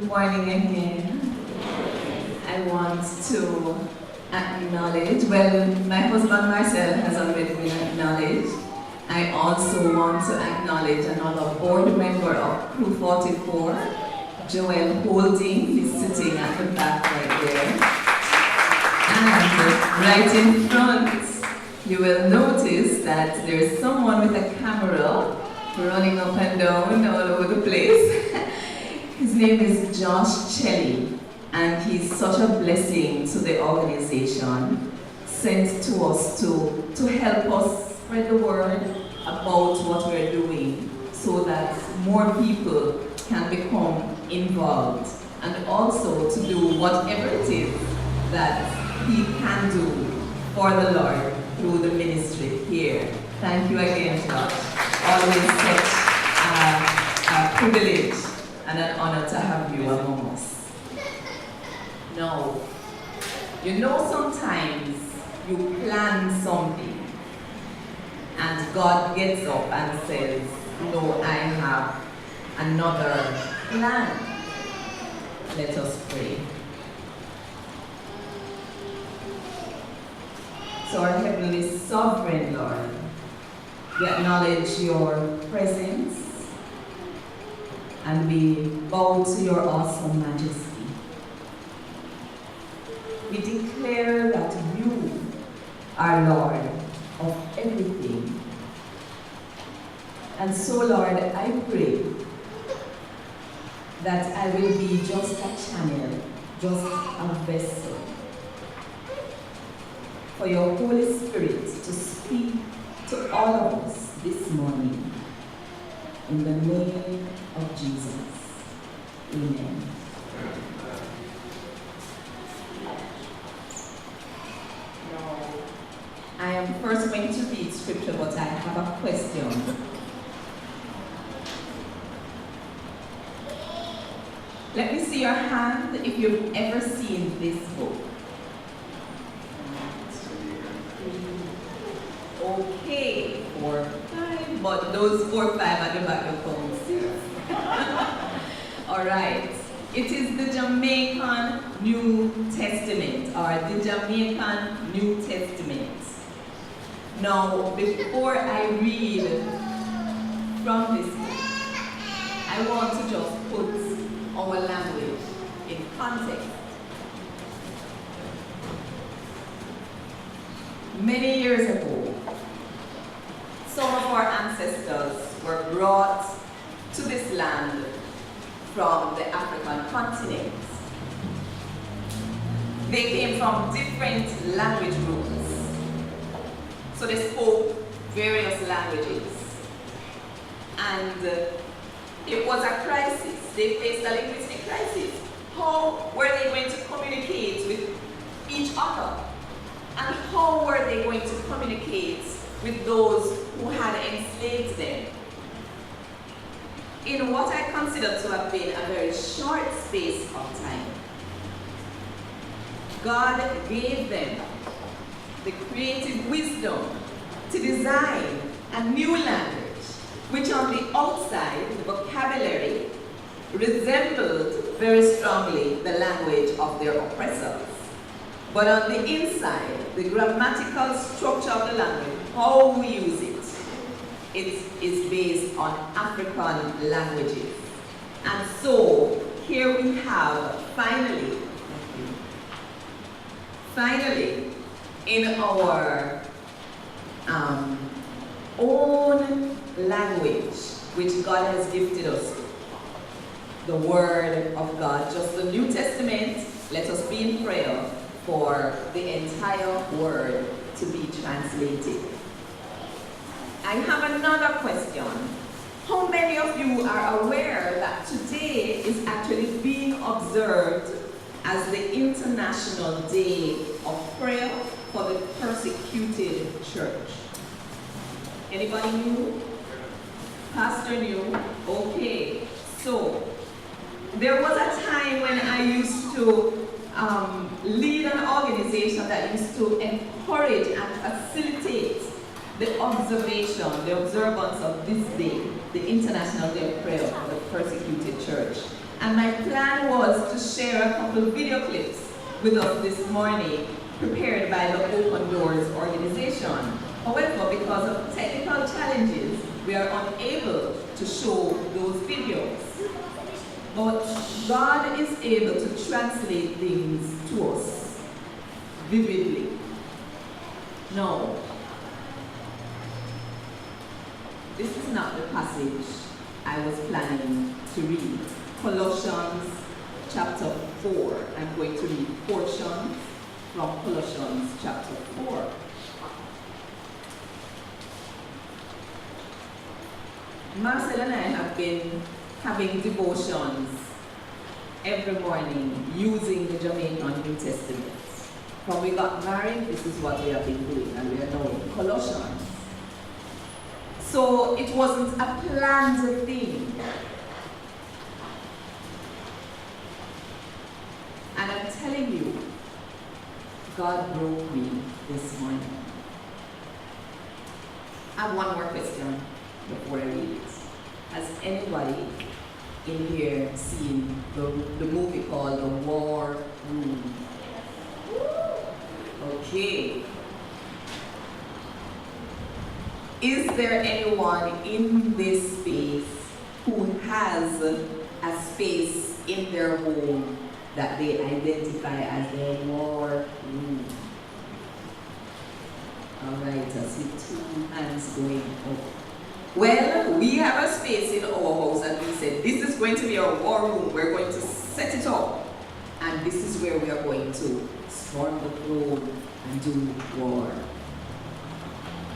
Good morning again. I want to acknowledge, well, my husband Marcel has already been acknowledged. I also want to acknowledge another board member of Crew 44, Joel Holding. He's sitting at the back right there. And right in front, you will notice that there's someone with a camera running up and down all over the place. His name is Josh Chelly, and he's such a blessing to the organization, sent to us to help us spread the word about what we're doing so that more people can become involved, and also to do whatever it is that he can do for the Lord through the ministry here. Thank you again, Josh. Always such a privilege and an honor to have you among us. Now, you know sometimes you plan something and God gets up and says, no, I have another plan. Let us pray. So our Heavenly Sovereign Lord, we acknowledge your presence and we bow to your awesome majesty. We declare that you are Lord of everything. And so, Lord, I pray that I will be just a channel, just a vessel for your Holy Spirit to speak to all of us this morning. In the name of Jesus. Amen. Now, I am first going to read scripture, but I have a question. Let me see your hand if you've ever seen this book. Okay, 4, 5, but those 4, 5 at the back of home. All right. It is the Jamaican New Testament, or the Jamaican New Testament. Now, before I read from this book, I want to just put our language in context. Many years ago, some of our ancestors were brought to this land from the African continent. They came from different language groups. So they spoke various languages. And it was a crisis. They faced a linguistic crisis. How were they going to communicate with each other? And how were they going to communicate with those who had enslaved them? In what I consider to have been a very short space of time, God gave them the creative wisdom to design a new language, which on the outside, the vocabulary, resembled very strongly the language of their oppressors. But on the inside, the grammatical structure of the language, how we use it, it is based on African languages. And so, here we have, finally, in our own language, which God has gifted us, the Word of God, just the New Testament. Let us be in prayer for the entire Word to be translated. I have another question. How many of you are aware that today is actually being observed as the International Day of Prayer for the Persecuted Church? Anybody knew? Pastor knew? Okay. So, there was a time when I used to lead an organization that used to encourage and facilitate the observation, the observance of this day, the International Day of Prayer for the Persecuted Church. And my plan was to share a couple of video clips with us this morning, prepared by the Open Doors organization. However, because of technical challenges, we are unable to show those videos. But God is able to translate things to us vividly. No, this is not the passage I was planning to read. Colossians chapter 4. I'm going to read portions from Colossians chapter 4. Marcel and I have been having devotions every morning using the Jamaican New Testament. When we got married, this is what we have been doing, and we are now in Colossians. So it wasn't a planned thing. And I'm telling you, God broke me this morning. I have one more question before I read it. Has anybody in here seen the movie called The War Room? Okay. Is there anyone in this space who has a space in their home that they identify as their war room? All right, I see 2 hands going up. Well, we have a space in our house and we said, this is going to be our war room. We're going to set it up. And this is where we are going to storm the throne and do war.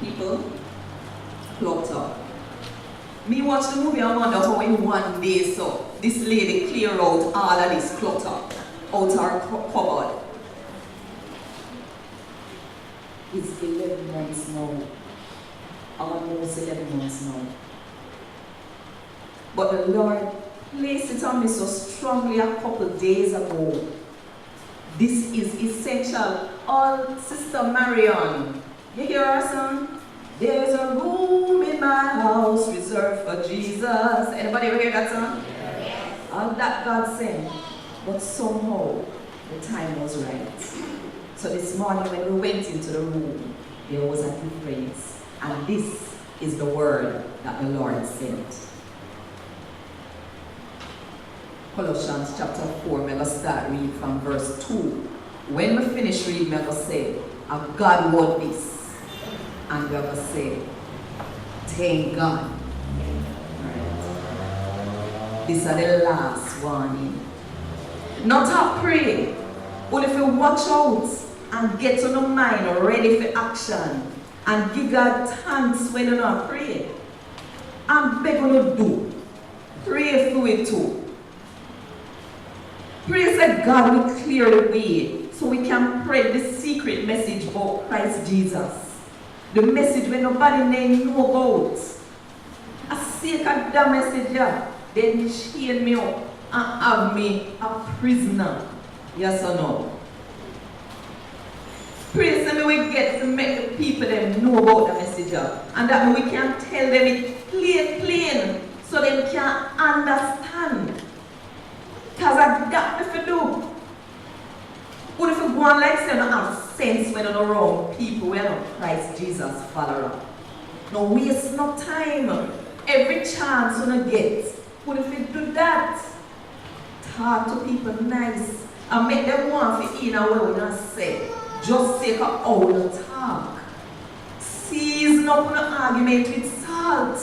People, clutter. Me watch the movie and wonder how in one day so this lady clear out all of this clutter out her cupboard. It's 11 months now. Almost 11 months now. But the Lord placed it on me so strongly a couple days ago. This is essential. All Sister Marion, you hear her son? There's a room in my house reserved for Jesus. Anybody ever hear that song? Yes. All that God sent. But somehow the time was right. So this morning when we went into the room, there was a difference. And this is the word that the Lord sent. Colossians chapter 4, I'm going to start reading from verse 2. When we finish reading, I'm going to say, God wrote this. And we're going to say, thank God. Right. These are the last warning. Not to pray, but if you watch out and get on the mind ready for action, and give God thanks when you're not praying. And beg you to do. Pray through it too. Pray that God will clear the way so we can spread the secret message about Christ Jesus. The message when nobody may know about. I say that message here, then chain me up and have me a prisoner. Yes or no? Pray so we get to make the people them know about the message and that we can tell them it plain so they can understand. Because I got nothing to do. What if you go on like say, don't have sense when you're around people who are not Christ Jesus follower? No waste no time. Every chance you get. What if you do that? Talk to people nice and make them want to eat in a way we don't say. Just take a whole talk. Season up an argument with salt.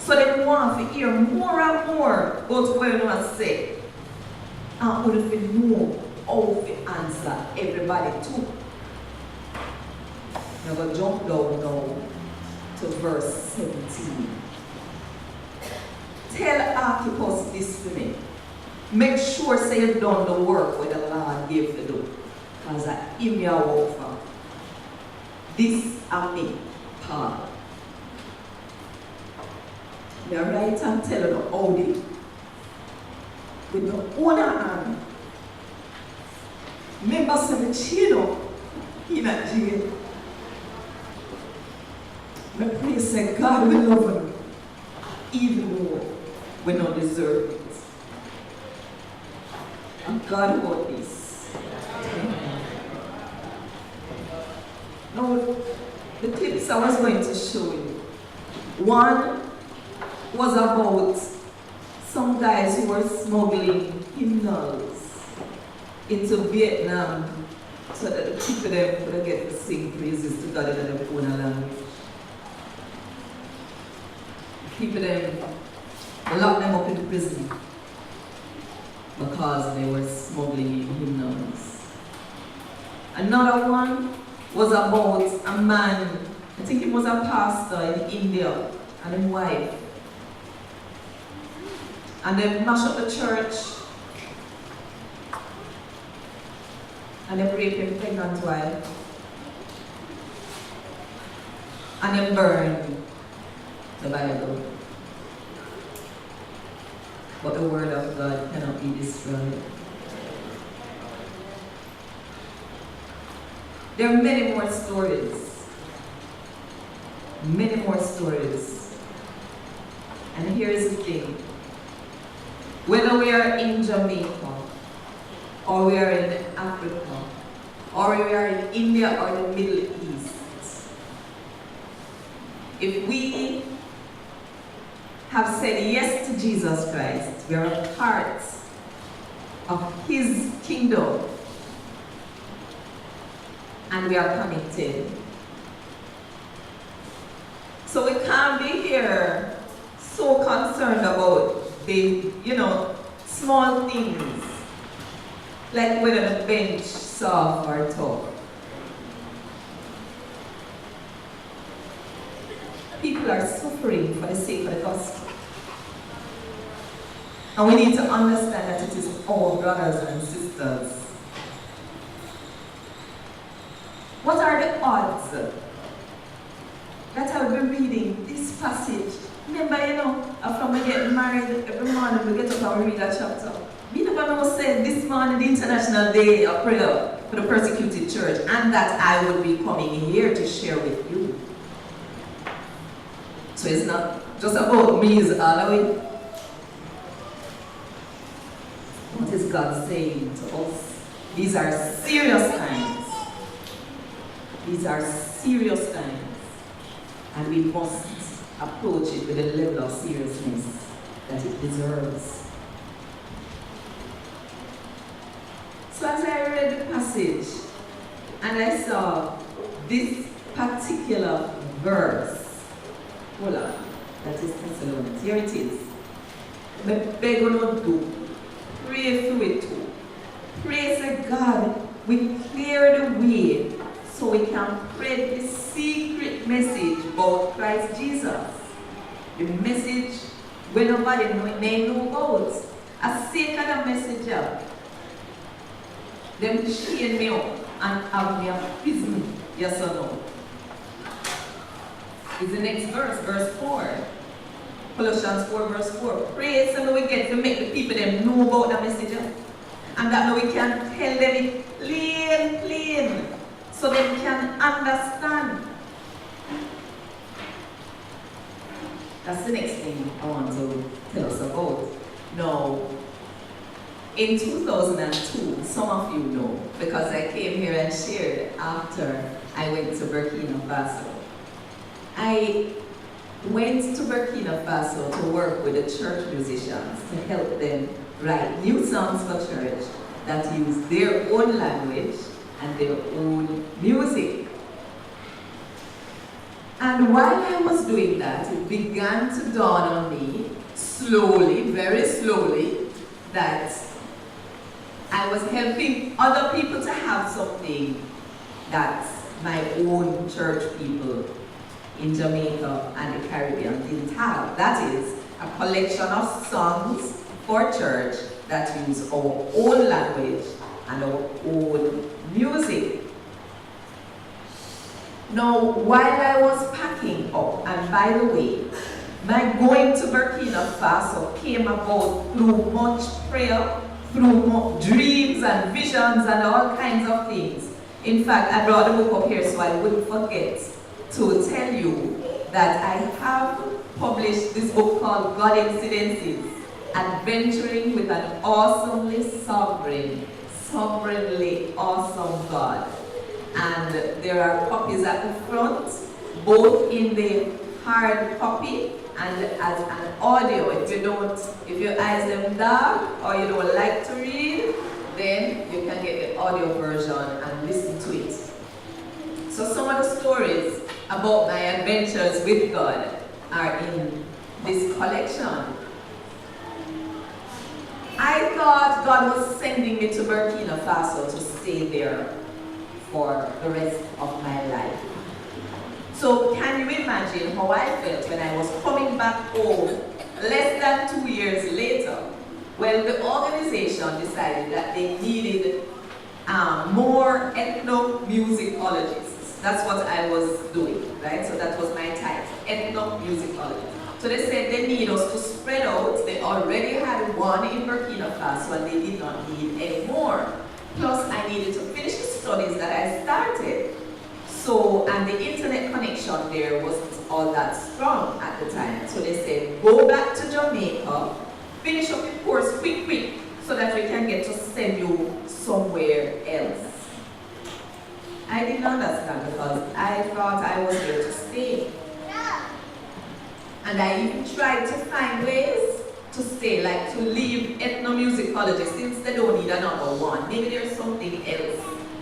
So they want to hear more and more about what you want to say. And what if you know how to answer everybody too. Now we'll jump down now to verse 17. Tell Archippus this to me. Make sure say you've done the work what the Lord gave to do. Because I am your work for. This are me, Paul. They write and tell you the Audi with the owner hand. Members of the chino in Nigeria. My prayer say God will love them even though we don't deserve it. God about this. Now, the clips I was going to show you. One was about some guys who were smuggling hymnals into Vietnam so that the people there could get to sing praises to God in their own language. People them locked them up in prison because they were smuggling in hymnals. Another one was about a man, I think he was a pastor in India, and his wife. And they mashed up the church, and they raped his pregnant wife, and they burned the Bible. But the word of God cannot be destroyed. There are many more stories. Many more stories. And here's the thing. Whether we are in Jamaica, or we are in Africa, or we are in India or the Middle East, if we have said yes to Jesus Christ, we are a part of His kingdom, and we are connected. So we can't be here so concerned about the, small things, like whether the bench soft or tough. People are suffering for the sake of the gospel. And we need to understand that it is our brothers and sisters. What are the odds that I'll be reading this passage? Remember, from we get married, every morning we get up and we read a chapter. We never know, say, this morning, the International Day of Prayer for the Persecuted Church, and that I will be coming here to share with you. So it's not just about me, it's all of it. What is God saying to us? These are serious times. These are serious times. And we must approach it with a level of seriousness that it deserves. So as I read the passage, and I saw this particular verse, hold on, that is Thessalonians. Here it is. But beg you not do. Pray through it too. Praise God. We clear the way so we can spread the secret message about Christ Jesus. The message where nobody may know about. A secret message. Them chain me up and have me a prison. Yes or no? Is the next verse, verse 4. Colossians 4, verse 4. Pray so that we get to make the people them know about the message. And that we can tell them it plain, so they can understand. That's the next thing I want to tell us about. Now, in 2002, some of you know, because I came here and shared after I went to Burkina Faso. I went to Burkina Faso to work with the church musicians to help them write new songs for church that use their own language and their own music. And while I was doing that, it began to dawn on me, slowly, very slowly, that I was helping other people to have something that my own church people in Jamaica and the Caribbean didn't have. That is a collection of songs for church that use our own language and our own music. Now, while I was packing up, and by the way, my going to Burkina Faso came about through much prayer, through dreams and visions and all kinds of things. In fact, I brought the book up here so I wouldn't forget to tell you that I have published this book called God Incidences. adventuring with an sovereignly awesome God. And there are copies at the front, both in the hard copy and as an audio. If your eyes are dark or you don't like to read, then you can get the audio version and listen to it. So some of the stories about my adventures with God are in this collection. I thought God was sending me to Burkina Faso to stay there for the rest of my life. So can you imagine how I felt when I was coming back home less than 2 years later? Well, the organization decided that they needed more ethnomusicologists. That's what I was doing, right? So that was my title, ethnomusicologist. So they said they need us to spread out. They already had one in Burkina Faso and they did not need any more. Plus, I needed to finish the studies that I started. So, and the internet connection there wasn't all that strong at the time. So they said, go back to Jamaica, finish up the course quick, so that we can get to send you somewhere else. I didn't understand because I thought I was there to stay. And I even tried to find ways to stay, like to leave ethnomusicology since they don't need another one. Maybe there's something else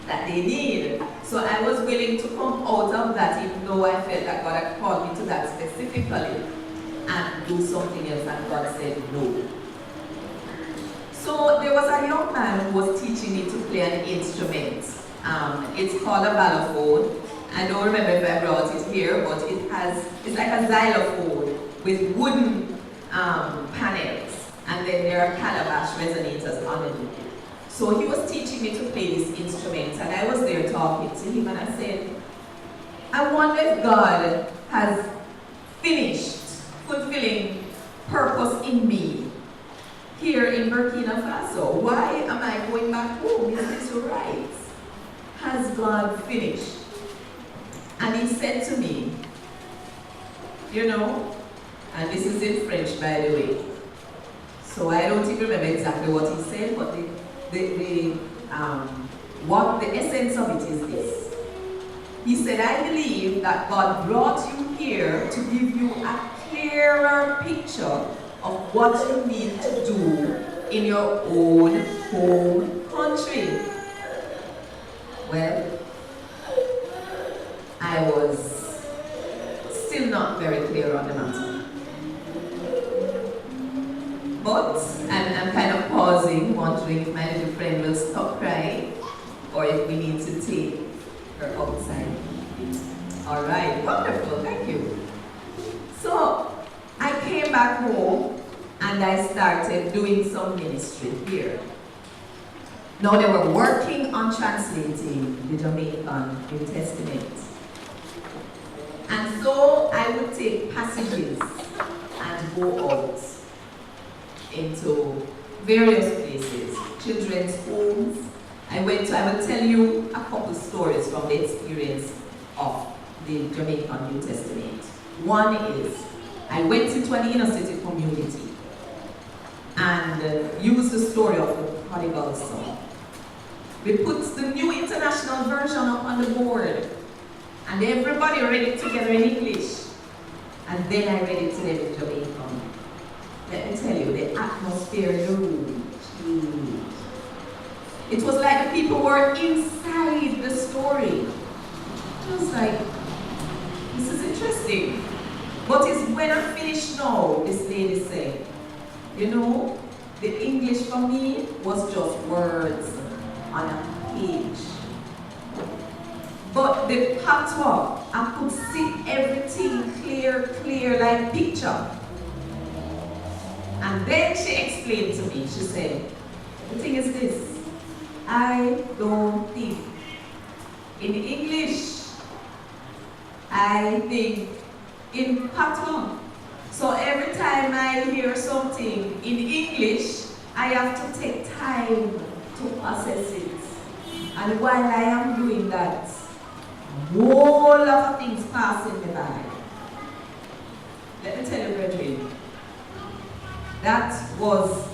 that they need. So I was willing to come out of that even though I felt that God had called me to that specifically and do something else, and God said no. So there was a young man who was teaching me to play an instrument. It's called a balafon. I don't remember if I brought it here, but it's like a xylophone with wooden panels, and then there are calabash resonators underneath it. So he was teaching me to play this instrument, and I was there talking to him, and I said, I wonder if God has finished fulfilling purpose in me here in Burkina Faso. Why am I going back home? Is this right? Has God finished? And he said to me, you know, and this is in French, by the way, so I don't even remember exactly what he said, but what the essence of it is this. He said, I believe that God brought you here to give you a clearer picture of what you need to do in your own home country. Well, I was still not very clear on the matter. But I'm kind of pausing, wondering if my little friend will stop crying or if we need to take her outside. All right, wonderful, thank you. So I came back home and I started doing some ministry here. Now they were working on translating the Jamaican New Testament. And so I would take passages and go out into various places, children's homes. I will tell you a couple stories from the experience of the Jamaican New Testament. One is, I went into an inner city community and used the story of the prodigal son. We put the New International Version up on the board and everybody read it together in English. And then I read it to them in Jamaican. Let me tell you, the atmosphere in the room changed. It was like the people were inside the story. I was like, this is interesting. But it's when I finished now, this lady said, you know, the English for me was just words on a page. But the patois, I could see everything clear like picture. And then she explained to me, she said, the thing is this, I don't think in English, I think in patois. So every time I hear something in English, I have to take time to process it. And while I am doing that, whole lot of things pass in me by. Let me tell you, brethren, That was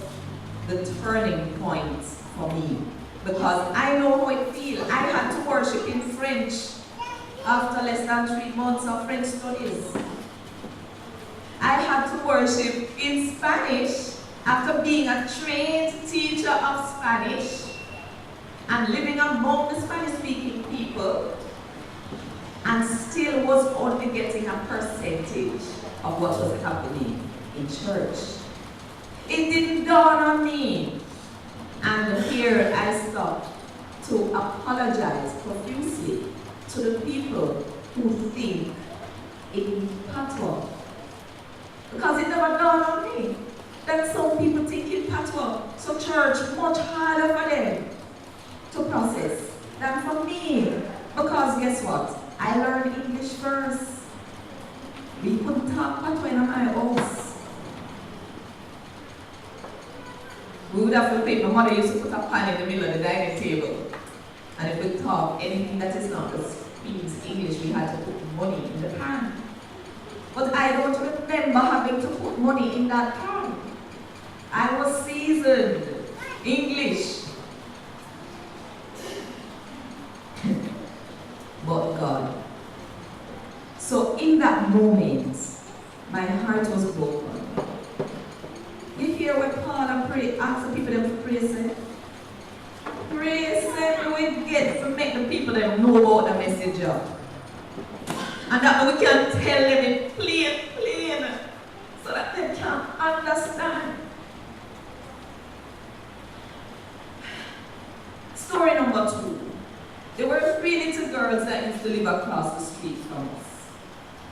the turning point for me. Because I know how it feels. I had to worship in French after less than 3 months of French studies. I had to worship in Spanish after being a trained teacher of Spanish and living among the Spanish-speaking people, and still was only getting a percentage of what was happening in church. It didn't dawn on me. And here I stopped to apologize profusely to the people who think in patois. Because it never dawned on me that some people think in patois. So church, much harder for them to process than for me. Because guess what? I learned English first. We couldn't talk patois in my house. We would have to pay. My mother used to put a pan in the middle of the dining table. And if we talk anything that is not speaks English, we had to put money in the pan. But I don't remember having to put money in that pan. I was seasoned English. But God. So in that moment, my heart was broken. You hear what Paul and pray, ask the people them to pray, say? Pray, say, we get to make the people them know about the message. And that we can tell them in plain, so that they can understand. Story number 2. There were 3 little girls that used to live across the street from us.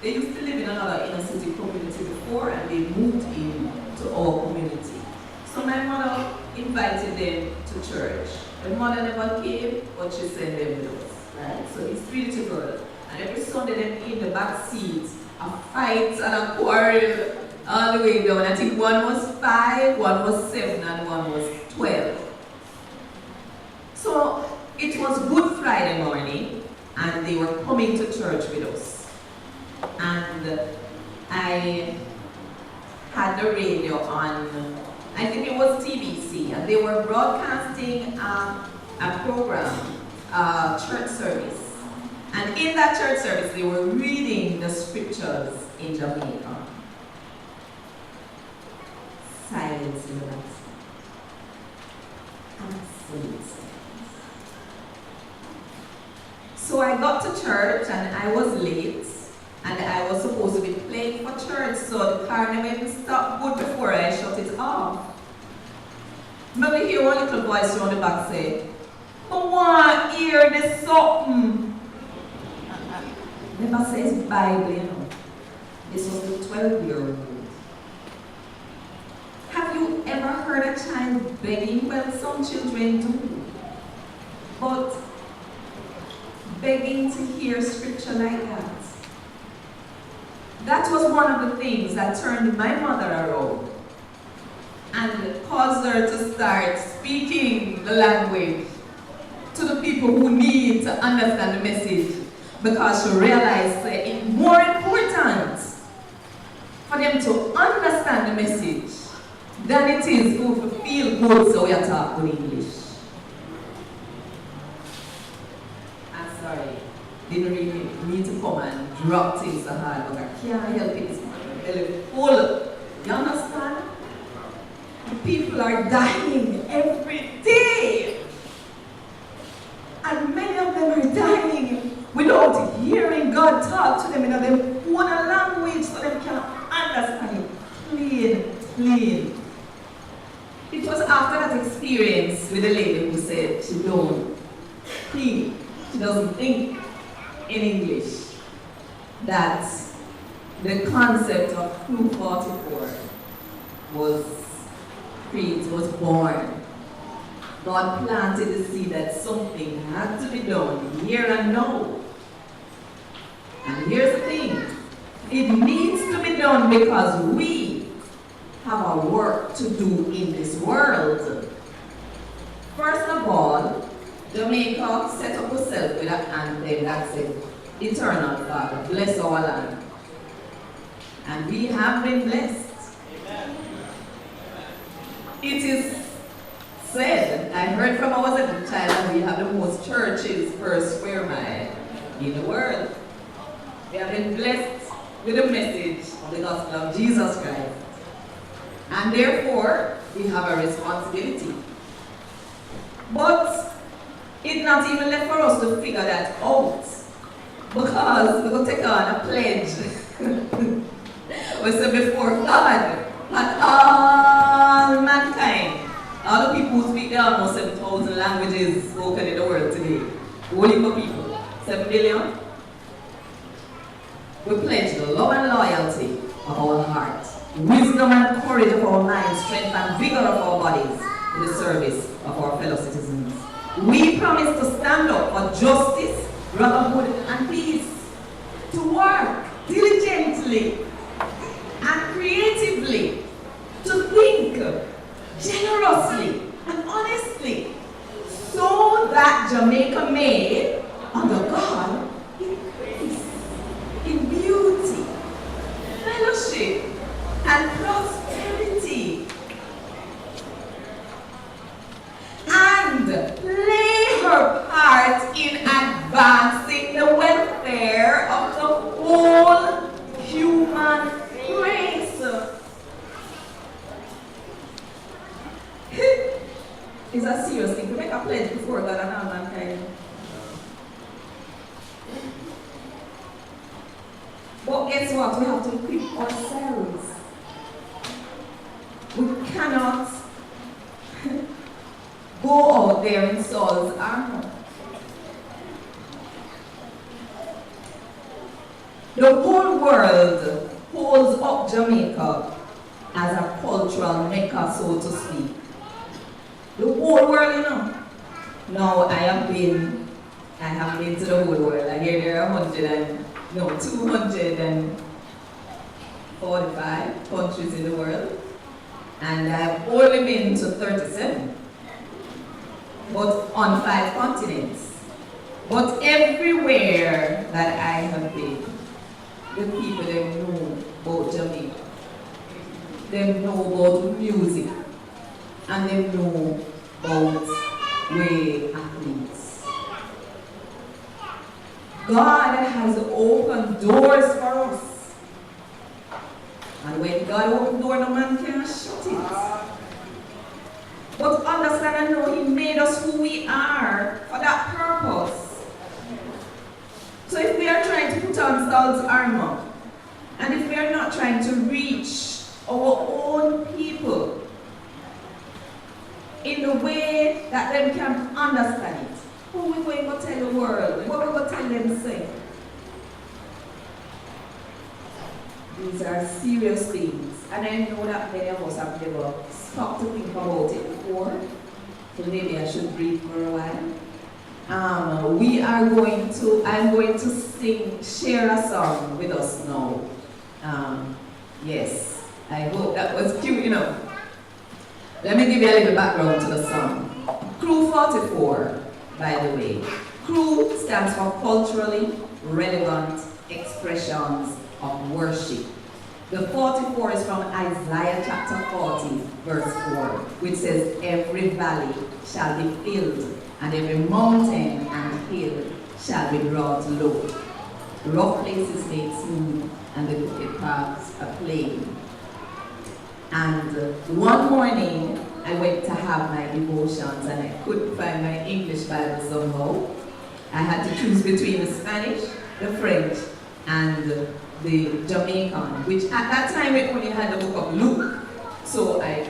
They used to live in another inner city community before, and they moved in to our community. So my mother invited them to church. The mother never came, but she sent them with us. Right? So these 3 little girls, and every Sunday them in the back seat, a fight and a quarrel all the way down. I think one was 5, one was 7, and one was 12. So it was Good Friday morning, and they were coming to church with us. And I had the radio on, I think it was TBC, and they were broadcasting a program, church service. And in that church service, they were reading the scriptures in Jamaica. Silence in the night. Absolute silence. So I got to church, and I was late. And I was supposed to be playing for church, so the car never even stopped good before I shut it off. Maybe hear one little voice from the back say, "I want to hear this something." Never says Bible, you know. This was the 12-year-old. Have you ever heard a child begging? Well, some children do. But begging to hear scripture like that. That was one of the things that turned my mother around and caused her to start speaking the language to the people who need to understand the message, because she realized that it's more important for them to understand the message than it is to feel good so we are talking English. I'm sorry. Didn't really need to come and drop things so hard, but I can't help it. It's really full. You understand? People are dying every day. And many of them are dying without hearing God talk to them in their own language so they can understand it clean. It was after that experience with the lady who said she don't think, she doesn't think in English, that the concept of Crew 44 was born. God planted the seed that something had to be done here and now. And here's the thing, it needs to be done because we have a work to do in this world. First of all, Jamaica set up herself with an anthem that said, "Eternal Father, bless our land." And we have been blessed. Amen. it is said, I heard from I was a child that we have the most churches per square mile in the world. We have been blessed with the message of the gospel of Jesus Christ. And therefore, we have a responsibility. But it's not even left for us to figure that out. Because we're going to take on a pledge. We said before God, and all mankind, all the people who speak the almost 7,000 languages spoken in the world today. Only for people. 7 billion. We pledge the love and loyalty of our heart, wisdom and courage of our minds, strength and vigor of our bodies in the service of our fellow citizens. We promise to stand up for justice, brotherhood and peace, to work diligently and creatively, to think generously and honestly, so that Jamaica may, under God, increase in beauty, fellowship, and prosperity, and play her part in advancing the welfare of the whole human race. It's a serious thing to make a pledge before God and all mankind. But guess what? We have to equip ourselves. We cannot go out there in Saul's armor. The whole world holds up Jamaica as a cultural mecca, so to speak. The whole world, you know. Now I have been to the whole world. I hear there are 245 countries in the world. And I've only been to 37. But on 5 continents. But everywhere that I have been, the people, they know about Jamaica. They know about music. And they know about way athletes. God has opened doors for us. And when God opens door, no man can shut it. But understand and know He made us who we are for that purpose. So if we are trying to put on Saul's armor, and if we are not trying to reach our own people in the way that them can understand it, who we going to tell the world? What we going to tell them say? These are serious things, and I know that many of us have never stopped to think about it before, so maybe I should breathe for a while. I'm going to share a song with us now. Yes, I hope that was cute enough. Let me give you a little background to the song. Crew 44, by the way. Crew stands for Culturally Relevant Expressions of Worship. The 44 is from Isaiah chapter 40, verse 4, which says, every valley shall be filled, and every mountain and hill shall be brought low. Rough places made smooth, and the crooked paths are plain. And one morning, I went to have my devotions, and I couldn't find my English Bible somehow. I had to choose between the Spanish, the French, and the Jamaican, which at that time it only had the book of Luke. So I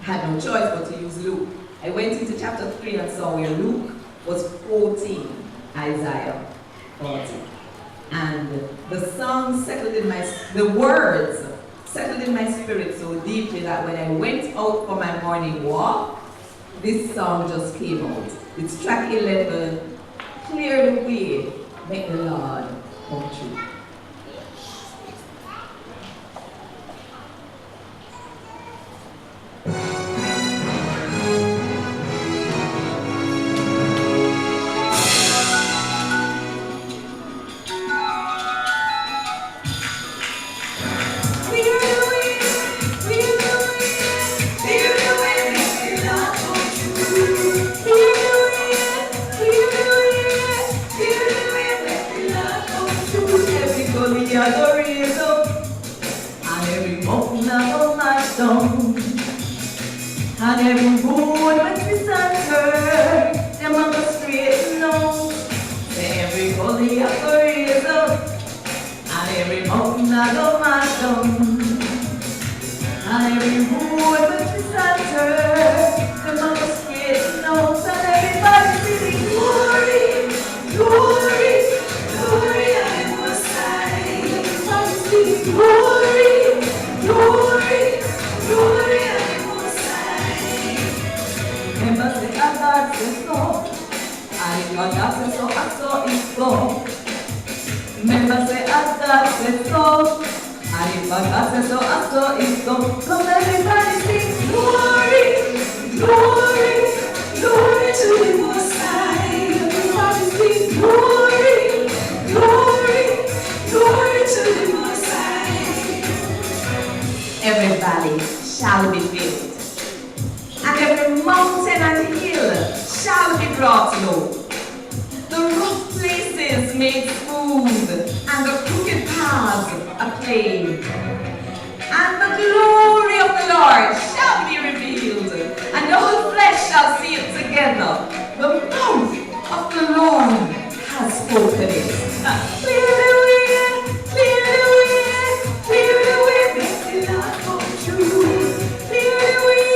had no choice but to use Luke. I went into chapter 3 and saw where Luke was quoting Isaiah 40. And the song the words settled in my spirit so deeply that when I went out for my morning walk, this song just came out. It's track 11, Clear the Way, Make the Lord Come True. Clear the way, clear the way, clear the way. stone. And every road must be centered, them on the straight now. Every gully I go raise up, and every mountain I go mash down. And every road must be centered, them on the straight now. And everybody singing glory, glory, glory, I must say. Everybody singing glory, glory, glory, I must say. Remember say God says so. I God says so, and so it go. Remember say God says so. I God says so, and so it go. Come everybody sing glory, glory, glory to the Most High. Everybody sing glory, glory, glory to the Most High. Every valley shall be filled, and every mountain and hill shall be brought low. The rough places made smooth, and the crooked paths acclaimed. And the glory of the Lord shall be revealed, and the whole flesh shall see it together. The mouth of the Lord has spoken it. Clear the way, clear the way, clear the way, make the Lord come true. Clear the way,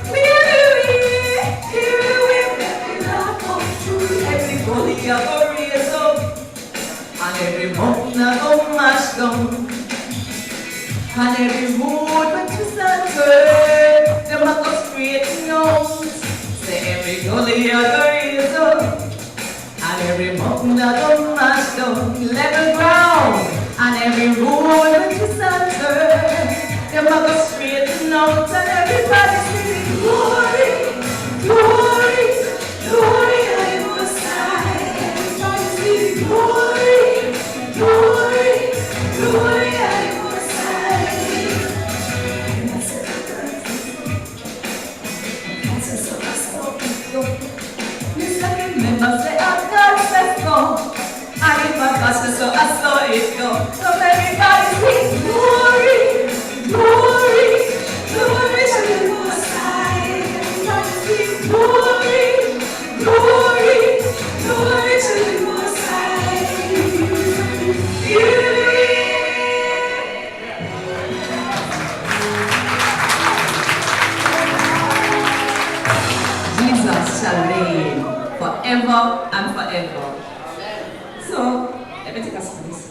clear the way, clear the way, make the Lord come true. Every gully I go raise up, and every mountain I go mash down. And every road but to center, them a go straight out. Say every gully I go raise up, and every mountain I go mash down. Level ground, and every road but to center, them a go straight out. And everybody singing glory, glory, glory, I must say. Everybody singing glory, glory, glory, I must say. Remember say God says so, and if God says so, I saw it go. So everybody sing glory, glory, glory to the Most High. Everybody sing glory, glory, glory to the Most High. Jesus shall reign forever and forever. So, let me take a space.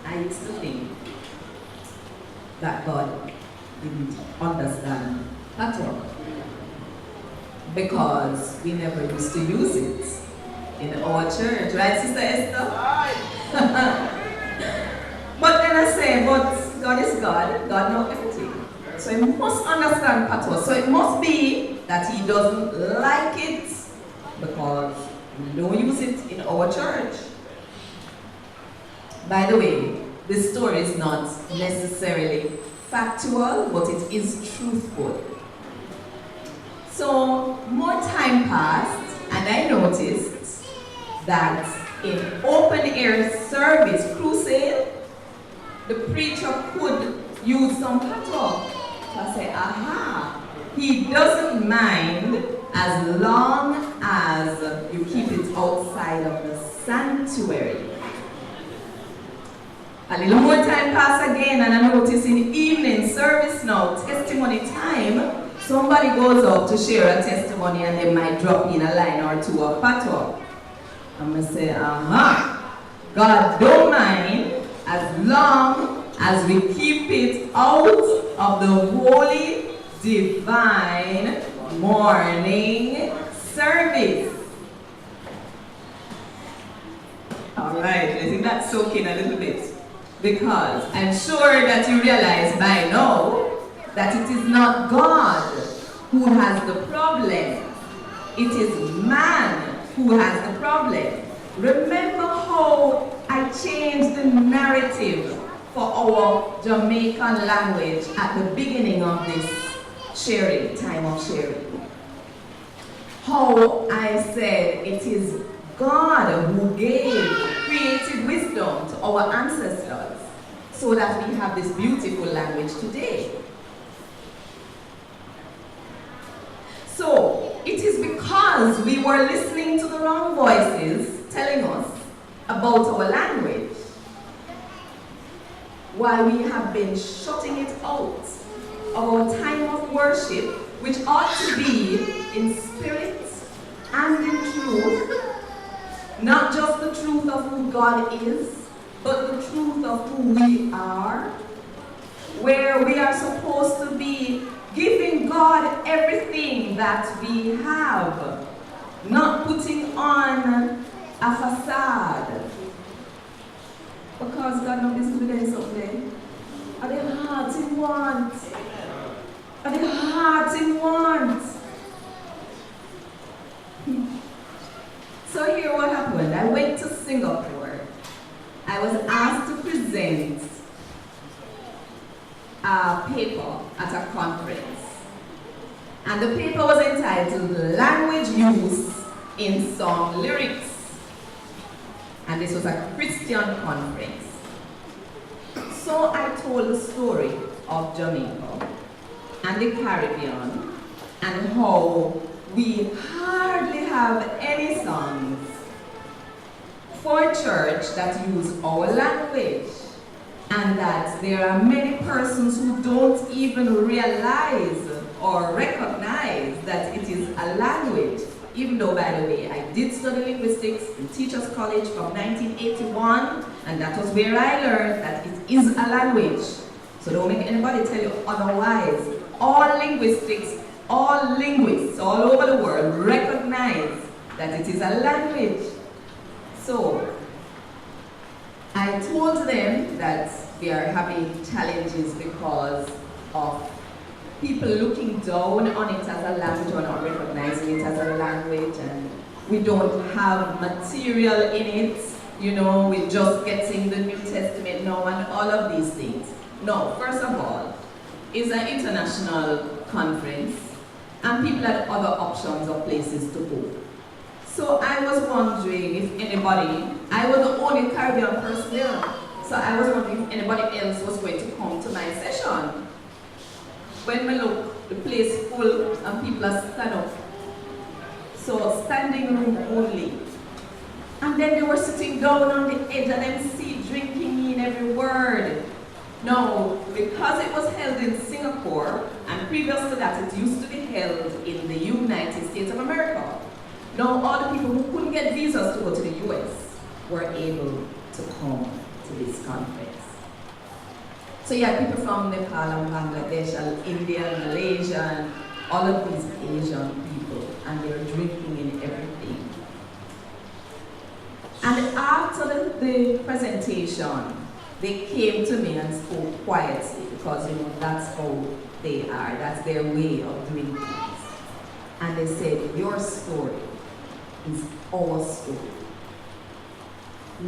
I used to think that God didn't understand patois because we never used to use it in our church, right, Sister Esther? But then I say, but God is God, God knows everything. So he must understand patois. So it must be that he doesn't like it because we don't use it in our church. By the way, this story is not necessarily factual, but it is truthful. So more time passed, and I noticed that in open air service crusade, the preacher could use some patois. So I say, aha, he doesn't mind as long as you keep it outside of the sanctuary. A little more time passed again, and I notice in evening service now, testimony time, somebody goes up to share a testimony and they might drop in a line or two of patois. I'm going to say, aha, God don't mind as long as we keep it out of the holy, divine morning service. All right, I think that's soaking a little bit. Because I'm sure that you realize by now that it is not God who has the problem. It is man who has the problem. Remember how I changed the narrative for our Jamaican language at the beginning of this sharing, time of sharing. How I said it is God who gave creative wisdom to our ancestors so that we have this beautiful language today. So, it is because we were listening to the wrong voices telling us about our language why we have been shutting it out of our time of worship, which ought to be in spirit and in truth, not just the truth of who God is, but the truth of who we are, where we are supposed to be giving God everything that we have, not putting on a facade. Because God knows business with them something. Are the hearts in want? Are the hearts in want? So here what happened. I went to Singapore. I was asked to present a paper at a conference. And the paper was entitled Language Use in Song Lyrics. And this was a Christian conference. So I told the story of Jamaica and the Caribbean and how we hardly have any songs for church that use our language, and that there are many persons who don't even realize or recognize that it is a language. Even though, by the way, I did study linguistics in Teachers College from 1981, and that was where I learned that it is a language. So don't make anybody tell you otherwise. All linguistics, all linguists all over the world recognize that it is a language. So I told them that we are having challenges because of people looking down on it as a language or not recognizing it as a language, and we don't have material in it. You know, we're just getting the New Testament now and all of these things. No, first of all, it's an international conference and people had other options or places to go. So I was wondering if anybody, I was the only Caribbean person there, so I was wondering if anybody else was going to come to my session. When we look, the place full and people are stand up. So standing room only. And then they were sitting down on the edge of them seat, drinking in every word. Now, because it was held in Singapore, and previous to that it used to be held in the United States of America. Now, all the people who couldn't get visas to go to the US were able to come to this conference. So you had people from Nepal and Bangladesh and India and Malaysia and all of these Asian people, and they were drinking in everything. And after the presentation, they came to me and spoke quietly because, you know, that's how they are, that's their way of doing things. And they said, your story is our story.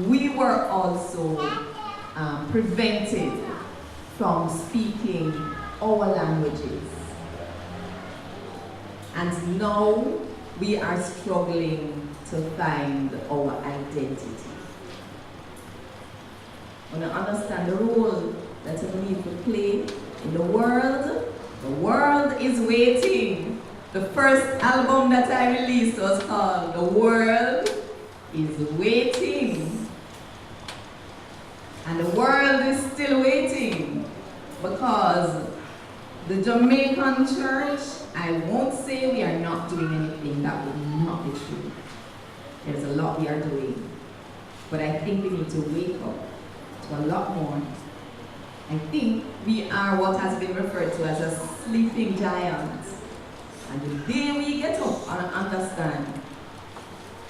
We were also prevented from speaking our languages. And now we are struggling to find our identity. We want to understand the role that we need to play in the world. The world is waiting. The first album that I released was called The World is Waiting. And the world is still waiting because the Jamaican church, I won't say we are not doing anything, that would not be true. There's a lot we are doing. But I think we need to wake up to a lot more. I think we are what has been referred to as a sleeping giant. And the day we get up and understand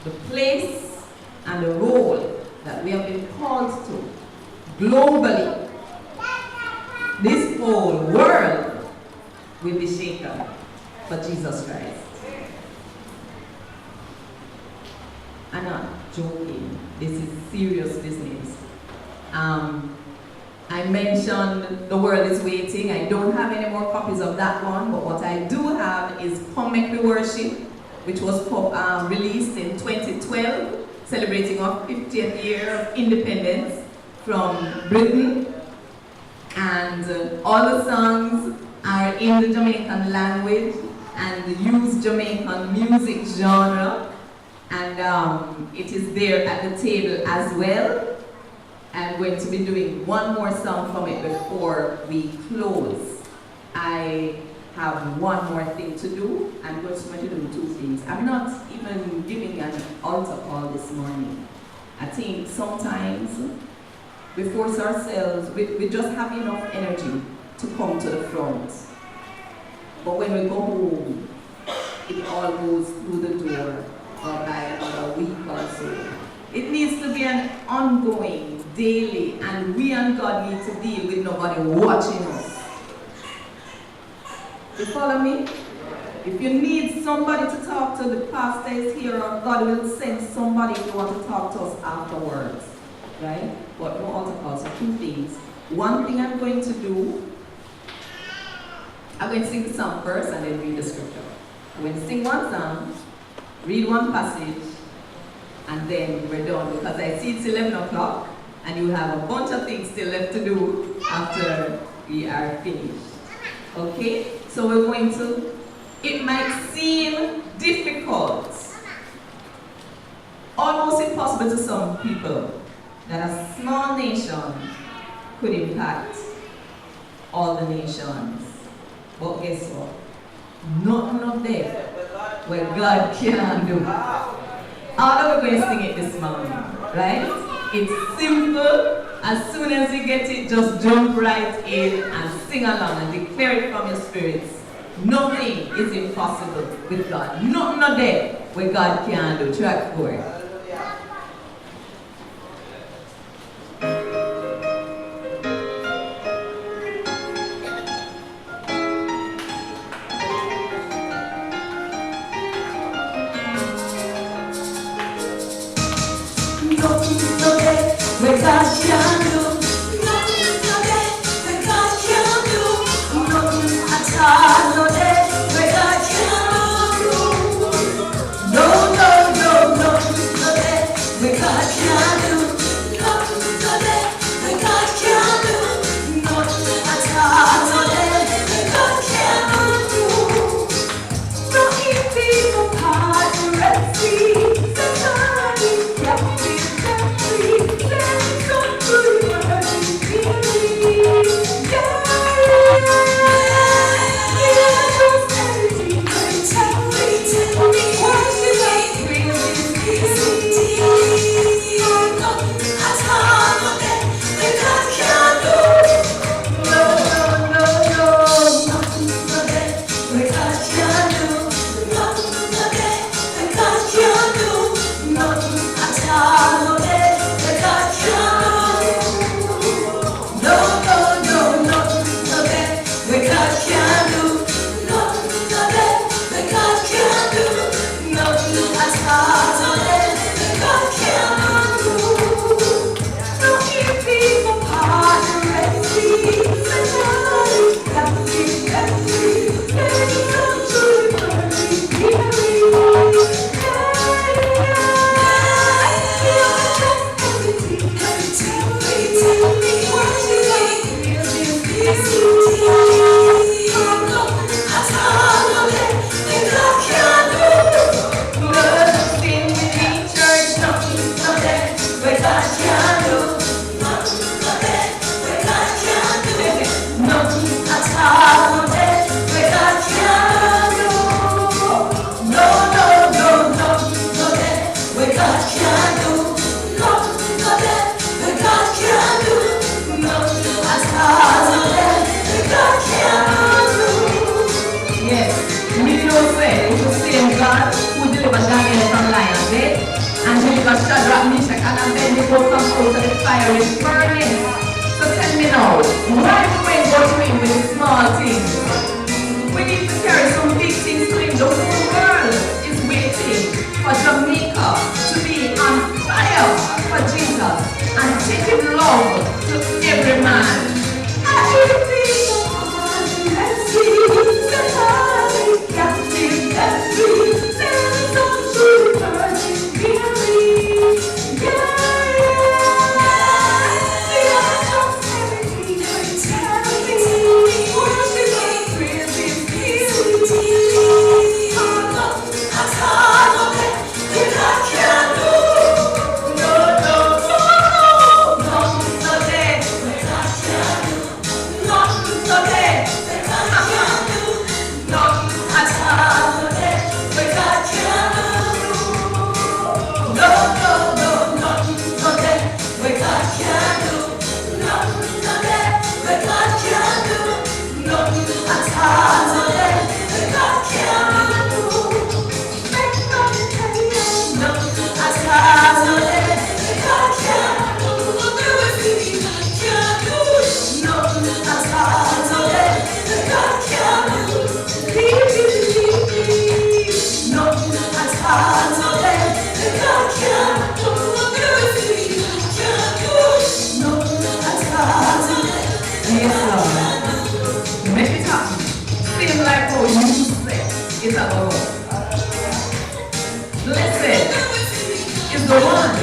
the place and the role that we have been called to globally, this whole world will be shaken for Jesus Christ. I'm not joking. This is serious business. I mentioned The World is Waiting. I don't have any more copies of that one, but what I do have is Come Make Me Worship, which was released in 2012. celebrating our 50th year of independence from Britain. And all the songs are in the Jamaican language and use Jamaican music genre. And it is there at the table as well. I'm going to be doing one more song from it before we close. I have one more thing to do. I'm going to do two things. I'm not even giving an altar call this morning. I think sometimes we force ourselves, we just have enough energy to come to the front. But when we go home, it all goes through the door or by another week or so. It needs to be an ongoing, daily, and we and God need to deal with nobody watching us. You follow me? If you need somebody to talk to, the pastor is here, or God will send somebody if you want to talk to us afterwards. Right? But no altar calls, so two things. One thing I'm going to do, I'm going to sing the song first and then read the scripture. I'm going to sing one song, read one passage, and then we're done, because I see it's 11 o'clock and you have a bunch of things still left to do after we are finished. Okay? So we're going to, it might seem difficult, almost impossible to some people, that a small nation could impact all the nations. But guess what? Nothing of them where God can do. How are we going to sing it this morning? Right? It's simple. As soon as you get it, just jump right in and sing along and declare it from your spirits. Nothing is impossible with God. Nothing of them where God can do. Track 4. Where God can do, nothing no day, where God can do, nothing at all no day, where God can do. No, no, no, nothing no day, where God can do, nothing no day, where God can do, nothing at all no day, where God can do. No easy, no hard to rescue, somebody captive and free. Shadrach, Meshach, and Abednego come out of the fiery furnace. So tell me now, why do we go to him with small things? We need to carry some big things to him. The whole world is waiting for Jamaica to be on fire for Jesus and taking love to every man. Captive and free, there's some true virgin beauty. Yes, Lord. Make it happen. Sing like how you say it's about. Blessed is the one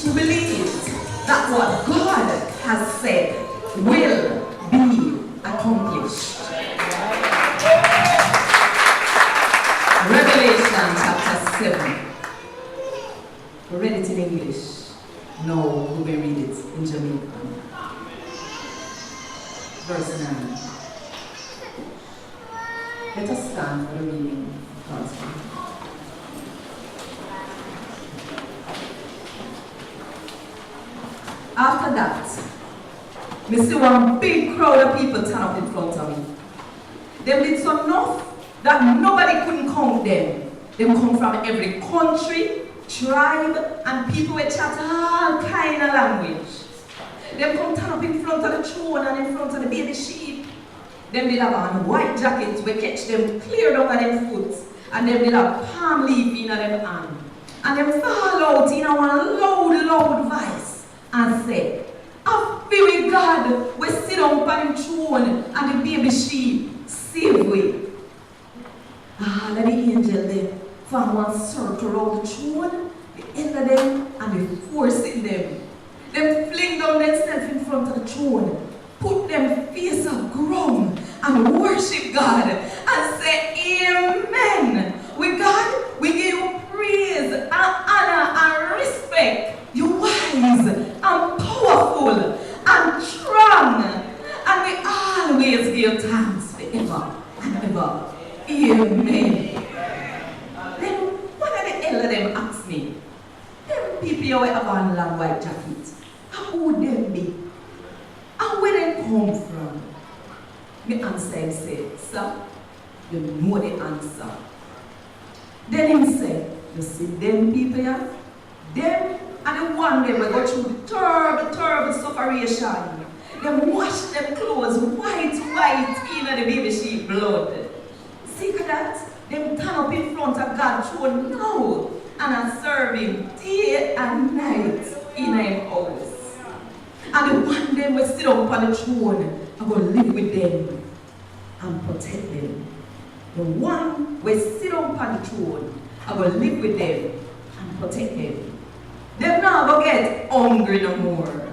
who believes that what God has said will be accomplished. Revelation chapter 7. We read it in English. No, we will read it in Jamaican. Verse 9. Let us stand for the reading of God's word. After that, we see one big crowd of people turn up in front of me. They did so enough that nobody couldn't count them. They come from every country, tribe, and people will chat all kind of language. They come turn up in front of the throne and in front of the baby sheep. Them did have on white jackets we catch them clear down on them foot. And them did have palm leaf in them hand. And them fall out in a loud voice and say, I feel with God, we sit on the throne and the baby sheep save we. All of the angels there form one circle around the throne, the end of them, and they forcing them. Them fling down themselves in front of the throne, put them face on ground and worship God and say, Amen. With God, we give you praise and honor and respect. You're wise and powerful and strong. And we always give thanks forever and ever. Amen. Then one of the elder them asked me, them people you have on long white jacket, how would them be? And where they come from? The answer him said, sir, you know the answer. Then him said, you see them people here? Them and the one day we go through the terrible sufferation. Them wash them clothes white in the baby sheep blood. See that? Them turn up in front of God's throne now and are serving day and night in our house. And the one day we sit up on the throne, I'm going to live with them and protect them. The one we sit up on the throne, I'm going to live with them and protect them. Them now go get hungry no more.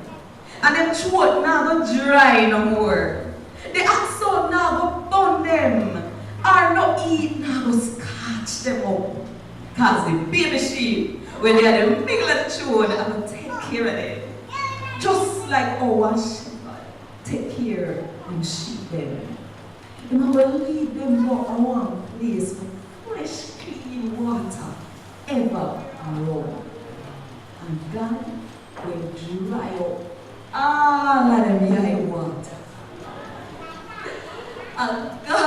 And them throat now go dry no more. The oxen now go burn them. Or no eat now go scratch them up. Because the baby sheep, when they are the middle of the throne, I will take care of them. Just like our shepherd take care and sheep them. And I will lead them to one place for fresh, clean water ever around. And God will dry up all of them high water. And God